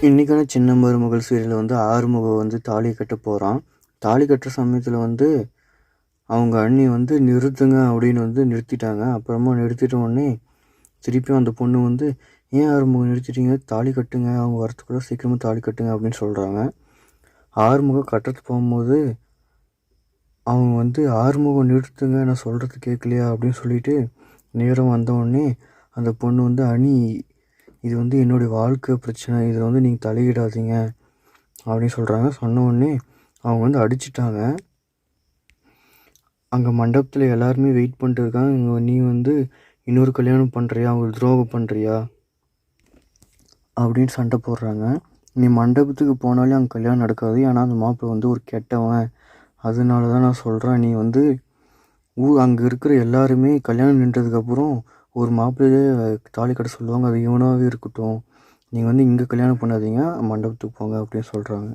இன்றைக்கான சின்ன மருமகள் சீரியலில் வந்து ஆறுமுகம் வந்து தாலி கட்ட போகிறான். தாலி கட்டுற சமயத்தில் வந்து அவங்க அண்ணி வந்து நிறுத்துங்க அப்படின்னு வந்து நிறுத்திட்டாங்க. அப்புறமா நிறுத்திட்ட உடனே திருப்பியும் அந்த பொண்ணு வந்து, ஏன் ஆறுமுகம் நிறுத்திட்டீங்க, தாலி கட்டுங்க, அவங்க வரத்துக்குள்ள சீக்கிரமாக தாலி கட்டுங்க அப்படின்னு சொல்கிறாங்க. ஆறுமுகம் கட்டுறதுக்கு போகும்போது அவங்க வந்து, ஆறுமுகம் நிறுத்துங்க, நான் சொல்கிறது கேட்கலையா அப்படின்னு சொல்லிட்டு நேரம் வந்தவுடனே அந்த பொண்ணு வந்து, அண்ணி இது வந்து என்னுடைய வாழ்க்கை பிரச்சனை, இதில் வந்து நீங்கள் தலையிடாதீங்க அப்படின்னு சொல்கிறாங்க. சொன்ன உடனே அவங்க வந்து அடிச்சிட்டாங்க. அங்கே மண்டபத்தில் எல்லாருமே வெயிட் பண்ணிட்டு இருக்காங்க. நீ வந்து இன்னொரு கல்யாணம் பண்ணுறியா, அவங்களுக்கு துரோகம் பண்ணுறியா அப்படின்னு சண்டை போடுறாங்க. நீ மண்டபத்துக்கு போனாலே அங்கே கல்யாணம் நடக்காது, ஏன்னா அந்த மாப்பிள்ளை வந்து ஒரு கெட்டவன், அதனால தான் நான் சொல்கிறேன். நீ வந்து அங்கே இருக்கிற எல்லாருமே கல்யாணம் நின்றதுக்கப்புறம் ஒரு மாப்பிள்ளையே தாலி கட்ட சொல்லுவாங்க, அது இவனாகவே இருக்கட்டும், நீங்கள் வந்து இங்கே கல்யாணம் பண்ணாதீங்க, மண்டபத்துக்கு போங்க அப்படின்னு சொல்கிறாங்க.